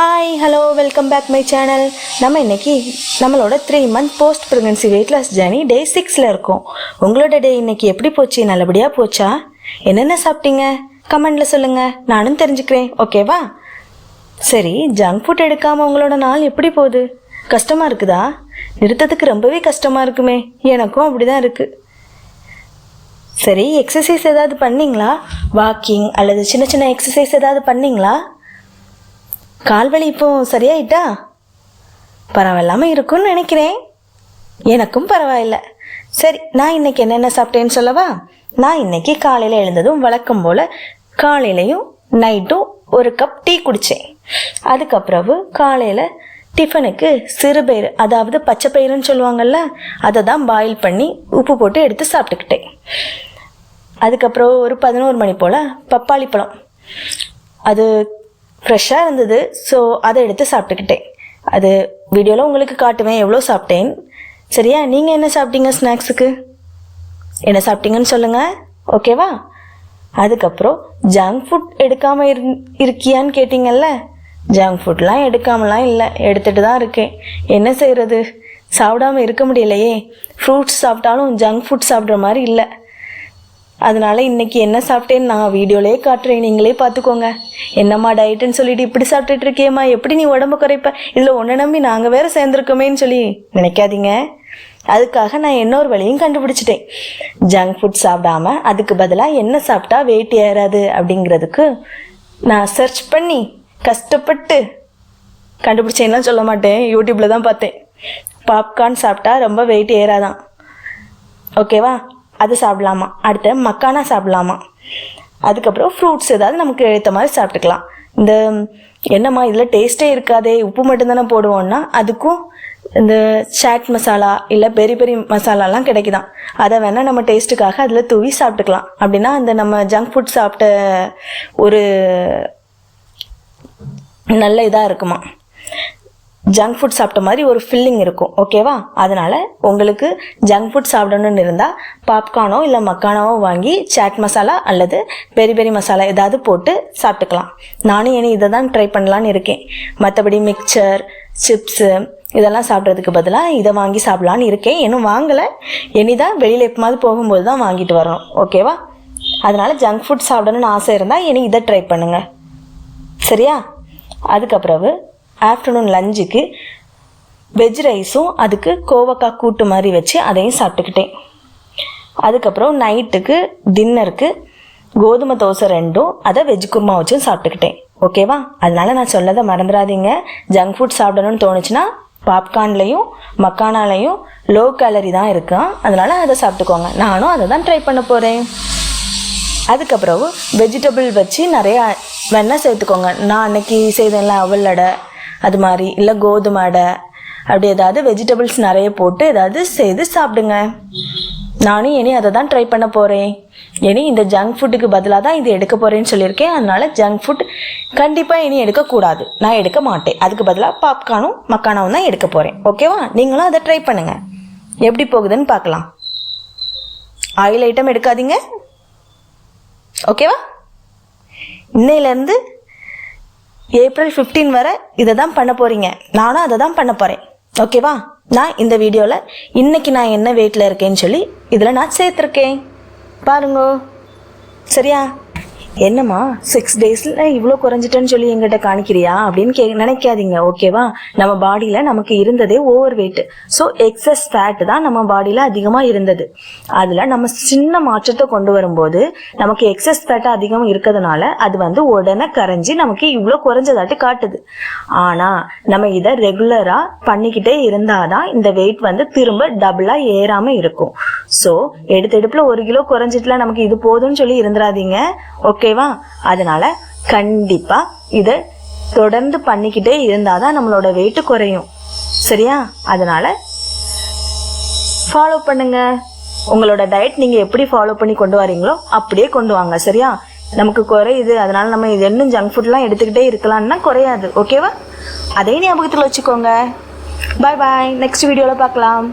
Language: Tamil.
Hi hello welcome back my channel. நம்ம இன்னைக்கு நம்மளோட 3 month post pregnancy weight loss journey day 6ல் இருக்கோம். உங்களோட டே இன்னைக்கு எப்படி போச்சு? நல்லபடியாக போச்சா? என்னென்ன சாப்பிட்டீங்க? கமெண்டில் சொல்லுங்கள், நானும் தெரிஞ்சுக்கிறேன். ஓகேவா? சரி, ஜங்க் ஃபுட் எடுக்காமல் உங்களோட நாள் எப்படி போகுது? கஷ்டமாக இருக்குதா? நிறுத்தத்துக்கு ரொம்பவே கஷ்டமாக இருக்குமே. எனக்கும் அப்படி தான் இருக்குது. சரி, எக்ஸசைஸ் ஏதாவது பண்ணிங்களா? வாக்கிங் அல்லது சின்ன சின்ன எக்ஸசைஸ் ஏதாவது பண்ணிங்களா? கால்வலி இப்போ சரியாயிட்டா? பரவாயில்லாமல் இருக்குன்னு நினைக்கிறேன். எனக்கும் பரவாயில்ல. சரி, நான் இன்னைக்கு என்னென்ன சாப்பிட்டேன்னு சொல்லவா? நான் இன்னைக்கு காலையில் எழுந்ததும் வழக்கம் போல் காலையிலையும் நைட்டும் ஒரு கப் டீ குடித்தேன். அதுக்கப்புறம் காலையில் டிஃபனுக்கு சிறுபயிறு, அதாவது பச்சை பயிறுன்னு சொல்லுவாங்கள்ல, அதை தான் பாயில் பண்ணி உப்பு போட்டு எடுத்து சாப்பிட்டுக்கிட்டேன். அதுக்கப்புறம் ஒரு 11 மணி போல் பப்பாளி பழம், அது ஃப்ரெஷ்ஷாக இருந்தது, ஸோ அதை எடுத்து சாப்பிட்டுக்கிட்டேன். அது வீடியோவில் உங்களுக்கு காட்டுவேன் எவ்வளோ சாப்பிட்டேன். சரியா? நீங்கள் என்ன சாப்பிட்டீங்க? ஸ்நாக்ஸுக்கு என்ன சாப்பிட்டீங்கன்னு சொல்லுங்கள், ஓகேவா? அதுக்கப்புறம் ஜங்க் ஃபுட் எடுக்காமல் இருக்கியான்னு கேட்டிங்கல்ல. ஜங்க் ஃபுட்லாம் எடுக்காமலாம் இல்லை, எடுத்துகிட்டு தான் இருக்கேன். என்ன செய்கிறது? சாப்பிடாமல் இருக்க முடியலையே. ஃப்ரூட்ஸ் சாப்பிட்டாலும் ஜங்க் ஃபுட் சாப்பிட்ற மாதிரி இல்லை. அதனால் இன்றைக்கி என்ன சாப்பிட்டேன்னு நான் வீடியோலேயே காட்டுறேன், நீங்களே பார்த்துக்கோங்க. என்னம்மா டயட்டுன்னு சொல்லிட்டு இப்படி சாப்பிட்டுட்டு இருக்கேம்மா, எப்படி நீ உடம்பு குறைப்ப? இதில் ஒன்றை நம்பி நாங்கள் வேறு சேர்ந்துருக்கோமேன்னு சொல்லி நினைக்காதீங்க. அதுக்காக நான் இன்னொரு வழியும் கண்டுபிடிச்சிட்டேன். ஜங்க் ஃபுட் சாப்பிடாம அதுக்கு பதிலாக என்ன சாப்பிட்டா வெயிட் ஏறாது அப்படிங்கிறதுக்கு நான் சர்ச் பண்ணி கஷ்டப்பட்டு கண்டுபிடிச்சேன்னா சொல்ல மாட்டேன், யூடியூப்பில் தான் பார்த்தேன். பாப்கார்ன் சாப்பிட்டா ரொம்ப வெயிட் ஏறாதான், ஓகேவா? அது சாப்பிடலாமா. அடுத்து மக்கானா சாப்பிடலாமா. அதுக்கப்புறம் ஃப்ரூட்ஸ் ஏதாவது நமக்கு ஏற்ற மாதிரி சாப்பிட்டுக்கலாம். இந்த என்னம்மா இதில் டேஸ்ட்டே இருக்காதே, உப்பு மட்டும்தானே போடுவோன்னா அதுக்கும் இந்த சாட் மசாலா இல்லை பெரி பெரி மசாலாலாம் கிடைக்குதான். அதை வேணால் நம்ம டேஸ்ட்டுக்காக அதில் தூவி சாப்பிட்டுக்கலாம். அப்படின்னா அந்த நம்ம ஜங்க் ஃபுட் சாப்பிட்ட ஒரு நல்ல இதாக இருக்குமா, ஜங்க் ஃபுட் சாப்பிட்ட மாதிரி ஒரு ஃபில்லிங் இருக்கும், ஓகேவா? அதனால் உங்களுக்கு ஜங்க் ஃபுட் சாப்பிடணுன்னு இருந்தால் பாப்கார்னோ இல்லை மக்கானோ வாங்கி சாட் மசாலா அல்லது பெரி பெரி மசாலா ஏதாவது போட்டு சாப்பிட்டுக்கலாம். நானும் இனி இதை தான் ட்ரை பண்ணலான்னு இருக்கேன். மற்றபடி மிக்சர், சிப்ஸு இதெல்லாம் சாப்பிட்றதுக்கு பதிலாக இதை வாங்கி சாப்பிட்லான்னு இருக்கேன். இன்னும் வாங்கலை, இனிதான் வெளியில் எப்போது போகும்போது தான் வாங்கிட்டு வரணும், ஓகேவா? அதனால் ஜங்க் ஃபுட் சாப்பிடணுன்னு ஆசை இருந்தால் இனி இதை ட்ரை பண்ணுங்கள், சரியா? அதுக்கப்புறம் ஆஃப்டர்நூன் லஞ்சுக்கு வெஜ் ரைஸும் அதுக்கு கோவக்காய் கூட்டு மாதிரி வச்சு அதையும் சாப்பிட்டுக்கிட்டேன். அதுக்கப்புறம் நைட்டுக்கு டின்னருக்கு கோதுமை தோசை 2, அதை வெஜ் குருமா வச்சும் சாப்பிட்டுக்கிட்டேன், ஓகேவா? அதனால நான் சொல்லதை மறந்துடாதீங்க. ஜங்க் ஃபுட் சாப்பிடணும்னு தோணுச்சுன்னா பாப்கார்ன்லையும் மக்கானாலையும் லோ கேலரி தான் இருக்கும், அதனால் அதை சாப்பிட்டுக்கோங்க. நானும் அதை தான் ட்ரை பண்ண போகிறேன். அதுக்கப்புறம் வெஜிடபிள் வச்சு நிறையா வெண்ணெய் சேர்த்துக்கோங்க. நான் அன்னைக்கு செய்தேன்ல அவல் அடை அது மாதிரி, இல்லை கோதுமை அடை, அப்படி ஏதாவது வெஜிடபிள்ஸ் நிறைய போட்டு ஏதாவது செய்து சாப்பிடுங்க. நானும் இனி அதை தான் ட்ரை பண்ண போகிறேன். இனி இந்த ஜங்க் ஃபுட்டுக்கு பதிலாக தான் இது எடுக்க போகிறேன்னு சொல்லியிருக்கேன். அதனால் ஜங்க் ஃபுட் கண்டிப்பாக இனி எடுக்கக்கூடாது, நான் எடுக்க மாட்டேன். அதுக்கு பதிலாக பாப்கார்னும் மக்கானாவும் தான் எடுக்க போகிறேன், ஓகேவா? நீங்களும் அதை ட்ரை பண்ணுங்கள், எப்படி போகுதுன்னு பார்க்கலாம். ஆயில் ஐட்டம் எடுக்காதீங்க, ஓகேவா? இன்னையிலேருந்து ஏப்ரல் 15 வரை இதை தான் பண்ண போகிறீங்க. நானும் அதை தான் பண்ண போகிறேன், ஓகேவா? நான் இந்த வீடியோவில் இன்றைக்கி நான் என்ன வெயிட்டில் இருக்கேன்னு சொல்லி இதில் நான் சேர்த்துருக்கேன், பாருங்க, சரியா? என்னம்மா 6 daysல இவ்வளோ குறைஞ்சிட்டேன்னு சொல்லி எங்கிட்ட காணிக்கிறியா அப்படின்னு நினைக்காதீங்க, ஓகேவா? நம்ம பாடியில் நமக்கு இருந்ததே over weight, so excess fat தான் நம்ம பாடியில் அதிகமாக இருந்தது. அதில் நம்ம சின்ன மாற்றத்தை கொண்டு வரும்போது நமக்கு எக்ஸஸ் ஃபேட் அதிகம் இருக்கிறதுனால அது உடனே கரைஞ்சி நமக்கு இவ்வளோ குறைஞ்சதாட்டு காட்டுது. ஆனால் நம்ம இதை ரெகுலராக பண்ணிக்கிட்டே இருந்தாதான் இந்த வெயிட் திரும்ப டபுளாக ஏறாமல் இருக்கும். ஸோ எடுத்தெடுப்பில் 1 கிலோ குறைஞ்சிட்டுல நமக்கு இது போதும்னு சொல்லி இருந்துடாதீங்க, ஓகேவா? அதனால கண்டிப்பா இதை தொடர்ந்து பண்ணிக்கிட்டே இருந்தாதான் நம்மளோட வெயிட் குறையும், சரியா? அதனால ஃபாலோ பண்ணுங்க. உங்களோட டயட் நீங்க எப்படி ஃபாலோ பண்ணி கொண்டு வரீங்களோ அப்படியே கொண்டு வாங்க, சரியா? நமக்கு குறையுது, அதனால நம்ம இது இன்னும் ஜங்க் ஃபுட்லாம் எடுத்துக்கிட்டே இருக்கலாம்னா குறையாது, ஓகேவா? அதே ஞாபகத்தில் வச்சுக்கோங்க. பாய் பாய், நெக்ஸ்ட் வீடியோவில் பார்க்கலாம்.